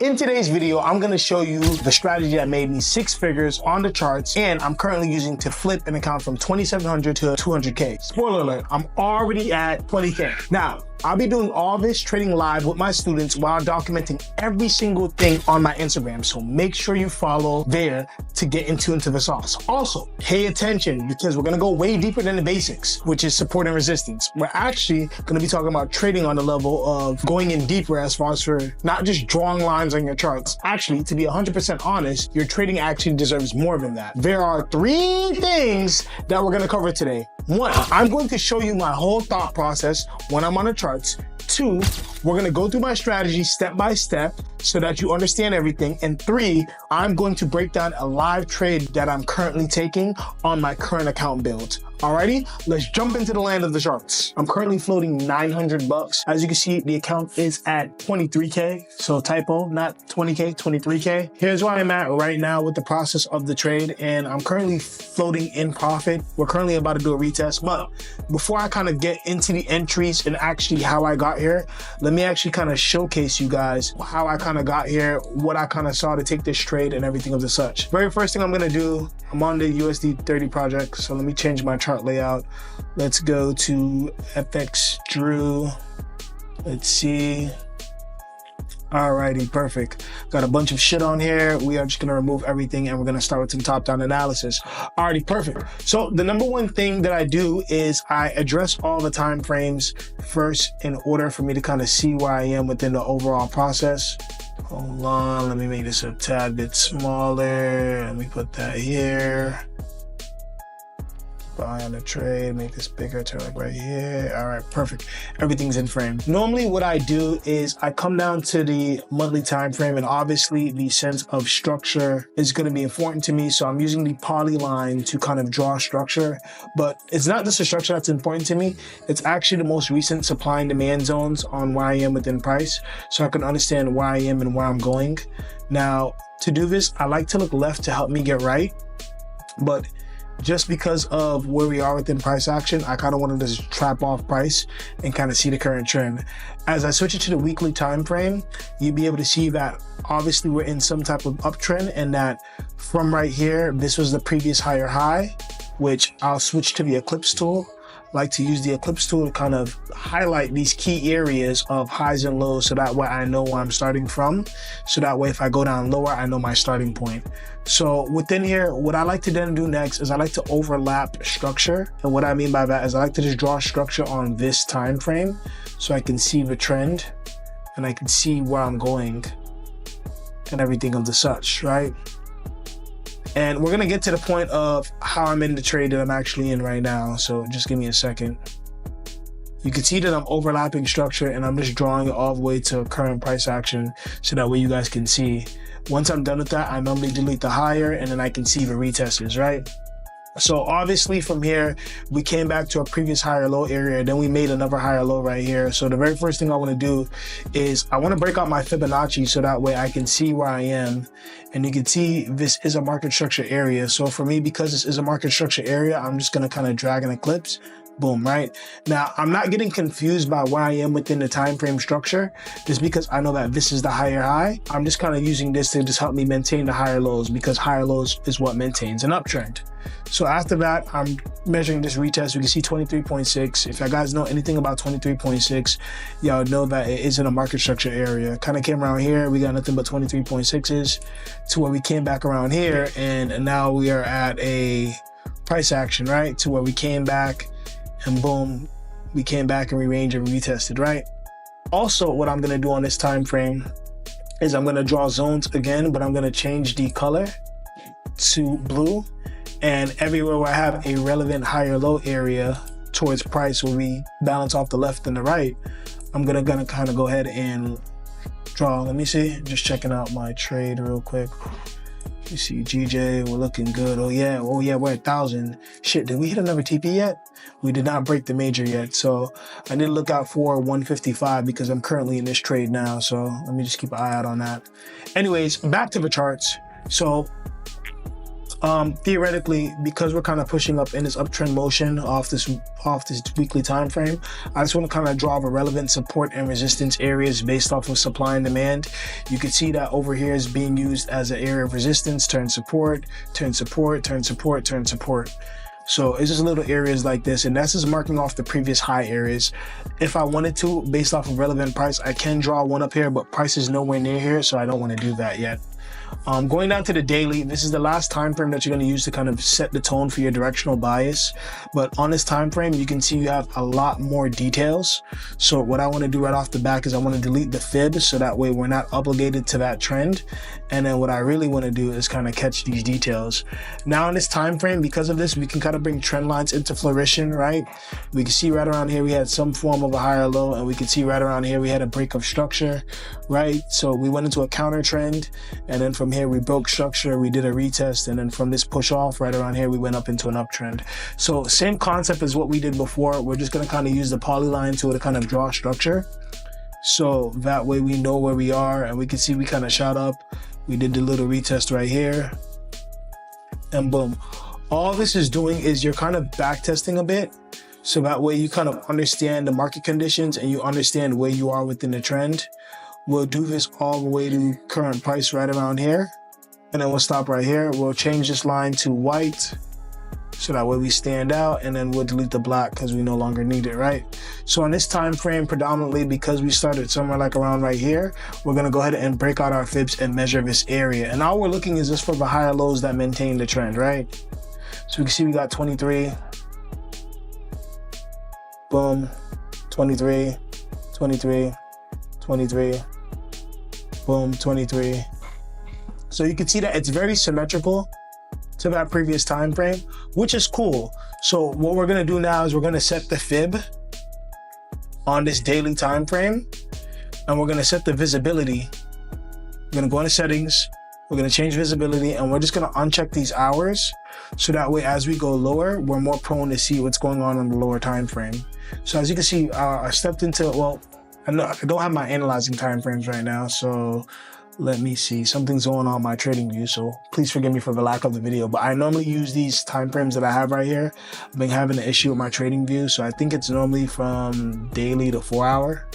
In today's video, I'm gonna show you the strategy that made me 6 figures on the charts and I'm currently using to flip an account from 2,700 to 200K. Spoiler alert, I'm already at 20K. Now, I'll be doing all this trading live with my students while documenting every single thing on my Instagram. So make sure you follow there to get into the sauce. Also, pay attention because we're gonna go way deeper than the basics, which is support and resistance. We're actually gonna be talking about trading on the level of going in deeper as far as for not just drawing lines on your charts. Actually, to be 100% honest, your trading actually deserves more than that. There are 3 things that we're gonna cover today. 1, I'm going to show you my whole thought process when I'm on the charts. 2, we're gonna go through my strategy step by step so that you understand everything. And 3, I'm going to break down a live trade that I'm currently taking on my current account build. Alrighty, let's jump into the land of the charts. I'm currently floating 900 bucks. As you can see, the account is at 23K. So typo, not 20K, 23K. Here's where I'm at right now with the process of the trade. And I'm currently floating in profit. We're currently about to do a retest. But before I kind of get into the entries and actually how I got here, let me actually kind of showcase you guys how I kind of got here, what I kind of saw to take this trade and everything of the such. Very first thing I'm gonna do, I'm on the USD 30 project. So let me change my chart layout. Let's go to FX Drew. Let's see. Alrighty, perfect. Got a bunch of shit on here. We are just gonna remove everything and we're gonna start with some top-down analysis. Alrighty, perfect. So the number one thing that I do is I address all the time frames first in order for me to kind of see where I am within the overall process. Hold on, let me make this a tad bit smaller. Let me put that here. Buy on the trade, make this bigger to like right here. All right, perfect. Everything's in frame. Normally what I do is I come down to the monthly time frame, and obviously the sense of structure is going to be important to me. So I'm using the polyline to kind of draw structure, but it's not just the structure that's important to me. It's actually the most recent supply and demand zones on where I am within price, so I can understand where I am and where I'm going. Now, to do this, I like to look left to help me get right, but just because of where we are within price action, I kind of wanted to just trap off price and kind of see the current trend. As I switch it to the weekly time frame, you'll be able to see that obviously we're in some type of uptrend, and that from right here, this was the previous higher high, which I'll switch to the eclipse tool. Like to use the eclipse tool to kind of highlight these key areas of highs and lows, so that way I know where I'm starting from. So that way if I go down lower, I know my starting point. So within here, what I like to then do next is I like to overlap structure. And what I mean by that is I like to just draw structure on this time frame so I can see the trend and I can see where I'm going and everything of the such, right? And we're gonna get to the point of how I'm in the trade that I'm actually in right now. So just give me a second. You can see that I'm overlapping structure and I'm just drawing it all the way to current price action so that way you guys can see. Once I'm done with that, I normally delete the higher and then I can see the retesters, right? So obviously from here, we came back to a previous higher low area, then we made another higher low right here. So the very first thing I want to do is I want to break out my Fibonacci so that way I can see where I am. And you can see this is a market structure area. So for me, because this is a market structure area, I'm just going to kind of drag an eclipse. Boom, right? Now, I'm not getting confused by where I am within the time frame structure, just because I know that this is the higher high. I'm just kind of using this to just help me maintain the higher lows, because higher lows is what maintains an uptrend. So after that, I'm measuring this retest. You can see 23.6. If you guys know anything about 23.6, y'all know that it is in a market structure area. Kind of came around here, we got nothing but 23.6s to where we came back around here, and now we are at a price action, right? To where we came back and boom, we came back and re-ranged and retested, right? Also, what I'm gonna do on this time frame is I'm gonna draw zones again, but I'm gonna change the color to blue. And everywhere where I have a relevant higher low area towards price where we balance off the left and the right, I'm gonna kind of go ahead and draw. Let me see, just checking out my trade real quick. You see GJ, we're looking good. Oh yeah, we're at 1,000. Shit, did we hit another TP yet? We did not break the major yet. So I need to look out for 155 because I'm currently in this trade now. So let me just keep an eye out on that. Anyways, back to the charts. So Theoretically, because we're kind of pushing up in this uptrend motion off this weekly time frame, I just want to kind of draw the relevant support and resistance areas based off of supply and demand. You can see that over here is being used as an area of resistance, turn support, turn support, turn support, turn support. So it's just little areas like this, and that's just marking off the previous high areas. If I wanted to, based off of relevant price, I can draw one up here, but price is nowhere near here, so I don't want to do that yet. Going down to the daily, this is the last time frame that you're going to use to kind of set the tone for your directional bias. But on this time frame, you can see you have a lot more details. So what I want to do right off the back is I want to delete the fib, so that way we're not obligated to that trend. And then what I really want to do is kind of catch these details. Now in this time frame, because of this, we can kind of bring trend lines into flourishing, right? We can see right around here we had some form of a higher low, and we can see right around here we had a break of structure, right? So we went into a counter trend, and then from here we broke structure, we did a retest, and then from this push off right around here we went up into an uptrend. So same concept as what we did before. We're just going to kind of use the polyline tool to kind of draw structure, so that way we know where we are, and we can see we kind of shot up. We did the little retest right here, and boom. All this is doing is you're kind of back testing a bit, so that way you kind of understand the market conditions and you understand where you are within the trend. We'll do this all the way to current price right around here, and then we'll stop right here. We'll change this line to white, so that way we stand out, and then we'll delete the black because we no longer need it, right? So on this time frame, predominantly because we started somewhere like around right here, we're going to go ahead and break out our fibs and measure this area. And all we're looking is just for the higher lows that maintain the trend, right? So we can see we got 23, boom, 23, 23, 23, boom, 23. So you can see that it's very symmetrical to that previous time frame, which is cool. So what we're going to do now is we're going to set the fib on this daily time frame, and we're going to set the visibility. We're going to go into settings, we're going to change visibility, and we're just going to uncheck these hours, so that way as we go lower, we're more prone to see what's going on the lower time frame. So as you can see, I stepped into, well, I don't have my analyzing time frames right now, so let me see. Something's going on my trading view, so please forgive me for the lack of the video. But I normally use these time frames that I have right here. I've been having an issue with my trading view, so I think it's normally from daily to 4 hour.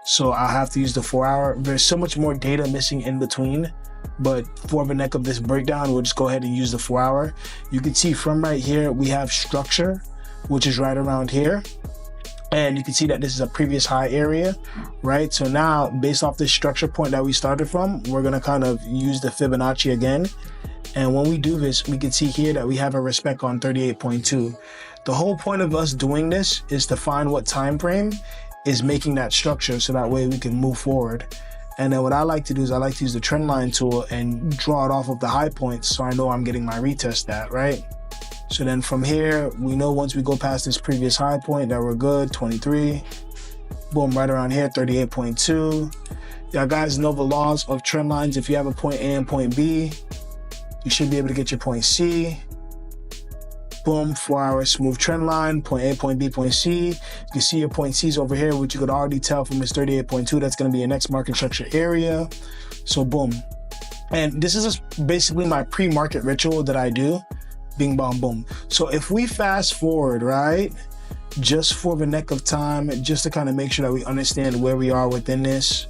So I'll have to use the 4 hour. There's so much more data missing in between, but for the neck of this breakdown, we'll just go ahead and use the 4 hour. You can see from right here, we have structure, which is right around here. And you can see that this is a previous high area, right? So now, based off this structure point that we started from, we're gonna kind of use the Fibonacci again. And when we do this, we can see here that we have a respect on 38.2. The whole point of us doing this is to find what time frame is making that structure, so that way we can move forward. And then what I like to do is I like to use the trend line tool and draw it off of the high points, so I know I'm getting my retest at, right? So then from here, we know once we go past this previous high point that we're good, 23. Boom, right around here, 38.2. Y'all guys know the laws of trend lines. If you have a point A and point B, you should be able to get your point C. Boom, 4 hour smooth trend line, point A, point B, point C. You can see your point C's over here, which you could already tell from this 38.2, that's gonna be your next market structure area. So boom. And this is just basically my pre-market ritual that I do. Bing, bong, boom. So if we fast forward, right, just for the neck of time, just to kind of make sure that we understand where we are within this,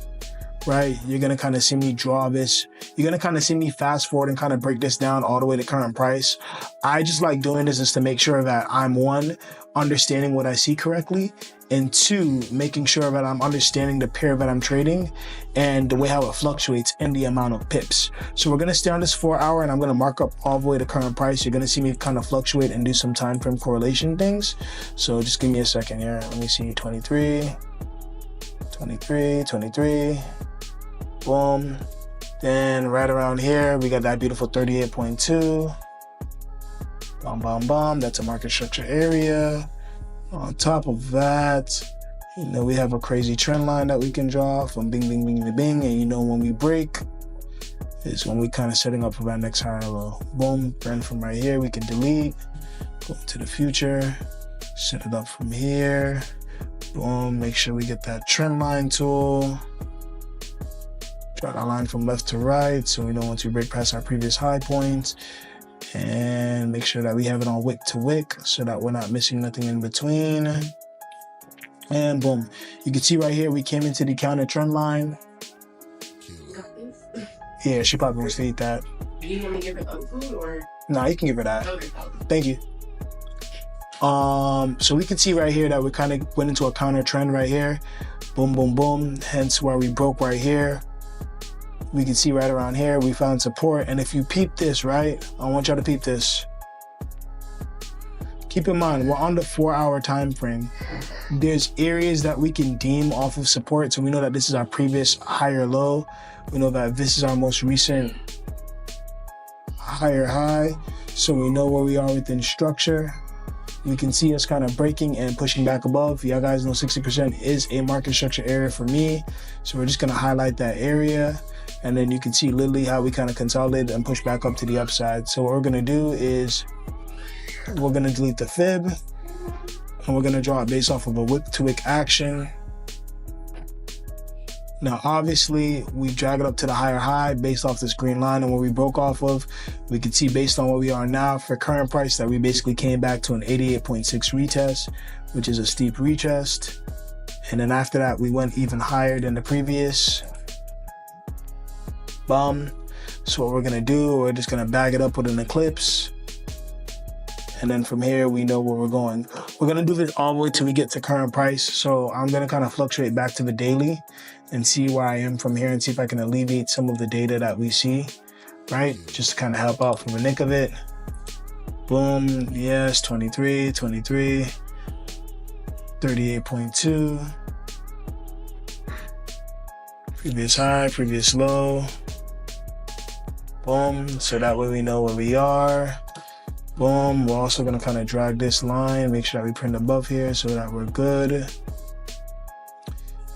right? You're going to kind of see me draw this. You're going to kind of see me fast forward and kind of break this down all the way to current price. I just like doing this just to make sure that I'm, one, understanding what I see correctly, and two, making sure that I'm understanding the pair that I'm trading and the way how it fluctuates and the amount of pips. So we're going to stay on this 4 hour, and I'm going to mark up all the way to current price. You're going to see me kind of fluctuate and do some time frame correlation things. So just give me a second here. Let me see, 23, 23, 23, boom. Then right around here, we got that beautiful 38.2. Bam, bam, bam. That's a market structure area. On top of that, you know, we have a crazy trend line that we can draw from bing, bing, bing to bing. And you know, when we break is when we kind of setting up for our next higher low. Boom. Then from right here, we can delete, go into the future, set it up from here. Boom. Make sure we get that trend line tool. Draw our line from left to right, so we know once we break past our previous high points. And make sure that we have it on wick to wick so that we're not missing nothing in between. And boom, you can see right here, we came into the counter trend line. Yeah, she probably wants to eat that. Do you want me to give her other food or? No, you can give her that. Okay. Thank you. So we can see right here that we kind of went into a counter trend right here. Boom, boom, boom. Hence where we broke right here. We can see right around here, we found support. And if you peep this, right? I want y'all to peep this. Keep in mind, we're on the 4-hour time frame. There's areas that we can deem off of support. So we know that this is our previous higher low. We know that this is our most recent higher high. So we know where we are within structure. You can see us kind of breaking and pushing back above. Y'all guys know 60% is a market structure area for me. So we're just gonna highlight that area. And then you can see literally how we kind of consolidate and push back up to the upside. So what we're gonna do is we're gonna delete the fib and we're gonna draw it based off of a wick to wick action. Now, obviously, we drag it up to the higher high based off this green line and where we broke off of. We can see based on where we are now for current price that we basically came back to an 88.6 retest, which is a steep retest. And then after that, we went even higher than the previous. Boom. So what we're gonna do, we're just gonna bag it up with an eclipse. And then from here, we know where we're going. We're gonna do this all the way till we get to current price. So I'm gonna kind of fluctuate back to the daily and see where I am from here and see if I can alleviate some of the data that we see, right? Just to kind of help out from the nick of it. Boom, yes, 23, 38.2. Previous high, previous low. Boom, so that way we know where we are. Boom, we're also gonna kind of drag this line, make sure that we print above here so that we're good.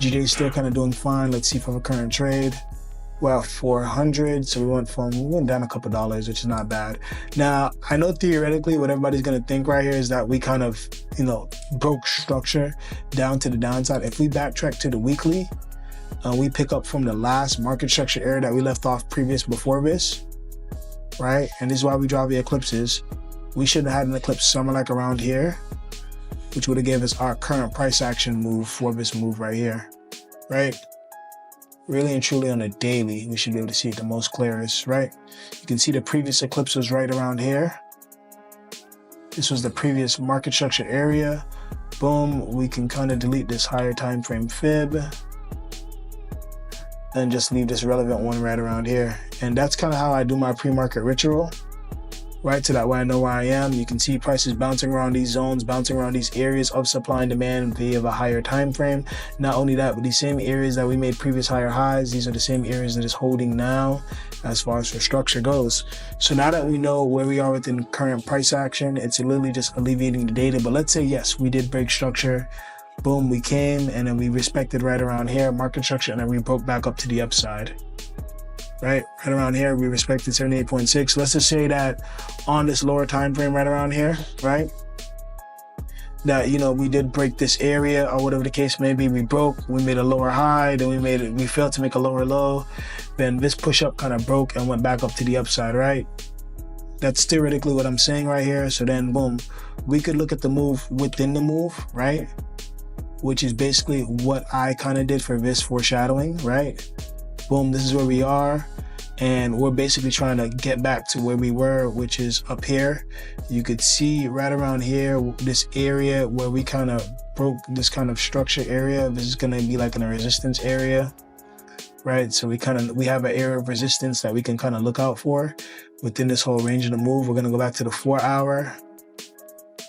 GJ is still kind of doing fine. Let's see from a current trade. We're at 400, so we went down a couple dollars, which is not bad. Now, I know theoretically what everybody's gonna think right here is that we kind of, broke structure down to the downside. If we backtrack to the weekly, we pick up from the last market structure area that we left off before this, right? And this is why we draw the eclipses. We should have had an eclipse somewhere like around here, which would have gave us our current price action move for this move right here, right? Really and truly on a daily, we should be able to see it the most clearest, right? You can see the previous eclipse was right around here. This was the previous market structure area. Boom, we can kind of delete this higher time frame fib and just leave this relevant one right around here. And that's kind of how I do my pre-market ritual, right? So that way I know where I am. You can see prices bouncing around these zones, bouncing around these areas of supply and demand via a higher time frame. Not only that, but these same areas that we made previous higher highs, these are the same areas that it's holding now as far as for structure goes. So now that we know where we are within current price action, it's literally just alleviating the data. But let's say, yes, we did break structure. Boom, we came and then we respected right around here, market structure, and then we broke back up to the upside. Right around here, we respected 78.6. Let's just say that on this lower time frame right around here, right? That, we did break this area or whatever the case may be. We broke, we made a lower high, then we failed to make a lower low. Then this push up kind of broke and went back up to the upside, right? That's theoretically what I'm saying right here. So then boom, we could look at the move within the move, right? Which is basically what I kind of did for this foreshadowing, right? Boom, this is where we are. And we're basically trying to get back to where we were, which is up here. You could see right around here, this area where we kind of broke this kind of structure area. This is gonna be like in a resistance area, right? So we have an area of resistance that we can kind of look out for within this whole range of the move. We're gonna go back to the 4-hour.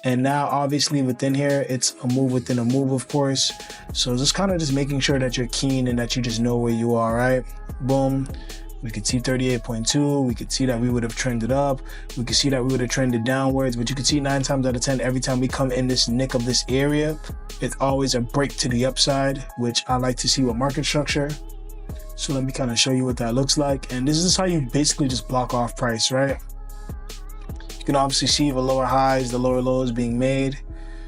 And now obviously within here, it's a move within a move, of course. So just kind of just making sure that you're keen and that you just know where you are, right? Boom. We could see 38.2. We could see that we would have trended up. We could see that we would have trended downwards, but you could see 9 times out of 10, every time we come in this nick of this area, it's always a break to the upside, which I like to see with market structure. So let me kind of show you what that looks like. And this is how you basically just block off price, right? You can obviously see the lower highs, the lower lows being made.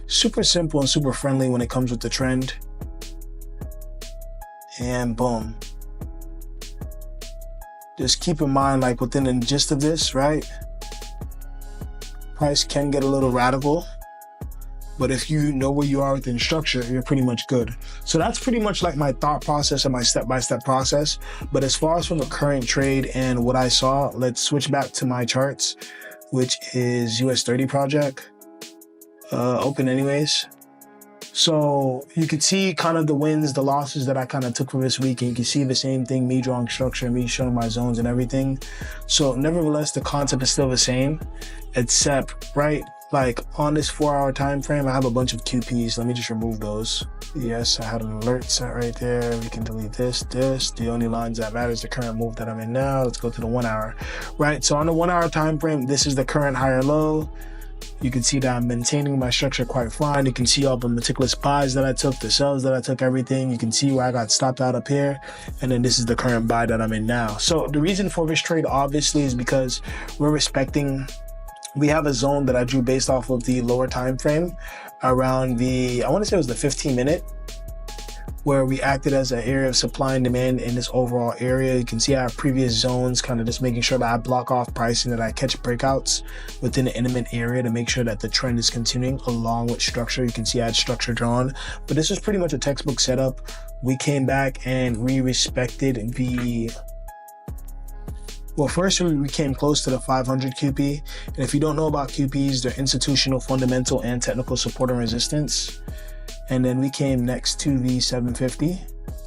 Super simple and super friendly when it comes with the trend. And boom. Just keep in mind, like within the gist of this, right? price can get a little radical. But if you know where you are within structure, you're pretty much good. So that's pretty much like my thought process and my step-by-step process. But as far as from the current trade and what I saw, let's switch back to my charts, which is US 30 project. Open anyways. So you can see kind of the wins, the losses that I kind of took for this week. And you can see the same thing, me drawing structure, me showing my zones and everything. So nevertheless, the concept is still the same, except, right? Like on this 4-hour time frame, I have a bunch of QPs. Let me just remove those. Yes, I had an alert set right there. We can delete this. The only lines that matter is the current move that I'm in now. Let's go to the 1 hour, right? So on the 1 hour time frame, this is the current higher low. You can see that I'm maintaining my structure quite fine. You can see all the meticulous buys that I took, the sells that I took, everything. You can see where I got stopped out up here. And then this is the current buy that I'm in now. So the reason for this trade obviously is because we have a zone that I drew based off of the lower time frame around I want to say it was the 15-minute, where we acted as an area of supply and demand in this overall area. You can see our previous zones, kind of just making sure that I block off pricing, that I catch breakouts within the intimate area to make sure that the trend is continuing along with structure. You can see I had structure drawn, but this was pretty much a textbook setup. We came back and we respected well, first we came close to the 500 QP. And if you don't know about QPs, they're institutional, fundamental, and technical support and resistance. And then we came next to the 750,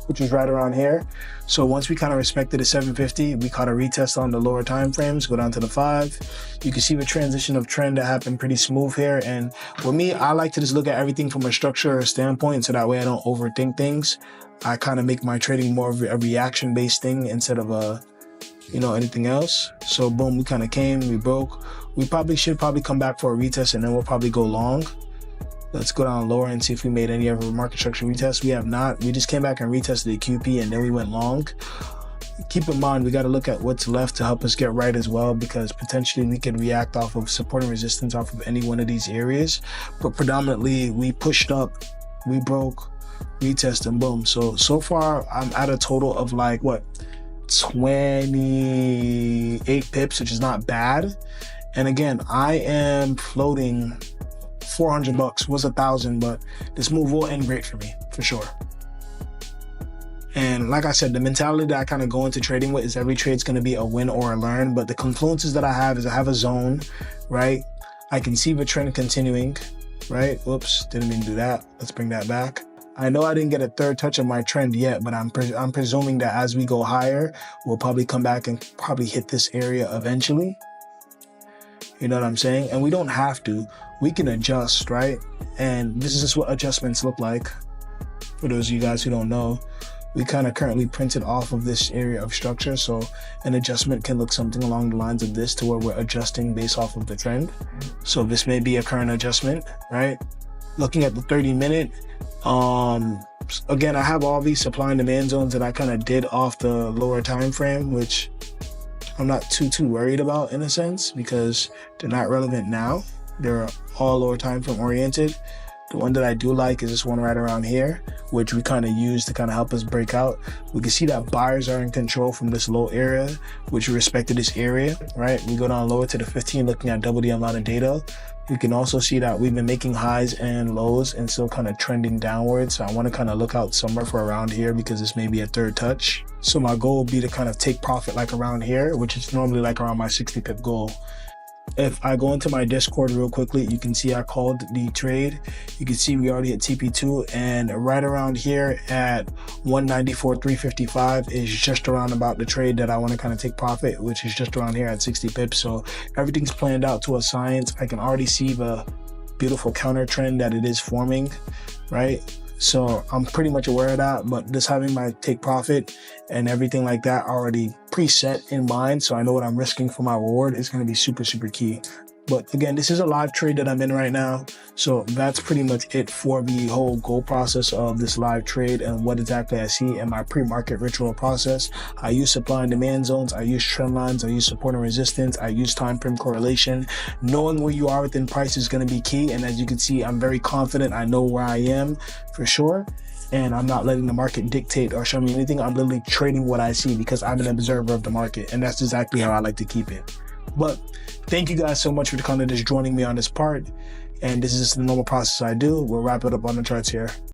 which is right around here. So once we kind of respected the 750, we caught a retest on the lower time frames, go down to the 5. You can see the transition of trend that happened pretty smooth here. And with me, I like to just look at everything from a structure standpoint, so that way I don't overthink things. I kind of make my trading more of a reaction-based thing instead of anything else. So boom, we kind of came, we broke. We should come back for a retest, and then we'll probably go long. Let's go down lower and see if we made any other market structure retest. We have not. We just came back and retested the QP, and then we went long. Keep in mind, we got to look at what's left to help us get right as well, because potentially we can react off of support and resistance off of any one of these areas. But predominantly, we pushed up, we broke, retest, and boom. So far, I'm at a total of 28 pips, which is not bad. And again, I am floating $400, was $1,000, but this move will end great for me, for sure. And like I said, the mentality that I kind of go into trading with is every trade's going to be a win or a learn. But the confluences that I have is I have a zone, right? I can see the trend continuing, right? Whoops, didn't mean to do that. Let's bring that back. I know I didn't get a third touch of my trend yet, but I'm presuming that as we go higher, we'll probably come back and probably hit this area eventually. You know what I'm saying? And we don't have to. We can adjust, right? And this is just what adjustments look like. For those of you guys who don't know, we kind of currently printed off of this area of structure. So an adjustment can look something along the lines of this, to where we're adjusting based off of the trend. So this may be a current adjustment, right? Looking at the 30-minute, again, I have all these supply and demand zones that I kind of did off the lower time frame, which I'm not too worried about in a sense, because they're not relevant now. They're all lower time frame oriented. The one that I do like is this one right around here, which we kind of use to kind of help us break out. We can see that buyers are in control from this low area, which we respected this area, right? We go down lower to the 15, looking at double the amount of data. You can also see that we've been making highs and lows and still kind of trending downwards. So I want to kind of look out somewhere for around here, because this may be a third touch. So my goal will be to kind of take profit like around here, which is normally like around my 60 pip goal. If I go into my Discord real quickly, you can see I called the trade. You can see we already hit TP2, and right around here at 194.355 is just around about the trade that I want to kind of take profit, which is just around here at 60 pips. So everything's planned out to a science. I can already see the beautiful counter trend that it is forming, right? So I'm pretty much aware of that, but just having my take profit and everything like that already preset in mind, so I know what I'm risking for my reward, is going to be super key. But again, this is a live trade that I'm in right now. So that's pretty much it for the whole goal process of this live trade and what exactly I see in my pre-market ritual process. I use supply and demand zones. I use trend lines. I use support and resistance. I use time frame correlation. Knowing where you are within price is going to be key. And as you can see, I'm very confident. I know where I am for sure. And I'm not letting the market dictate or show me anything. I'm literally trading what I see because I'm an observer of the market. And that's exactly how I like to keep it. But thank you guys so much for kind of just joining me on this part. And this is just the normal process I do. We'll wrap it up on the charts here.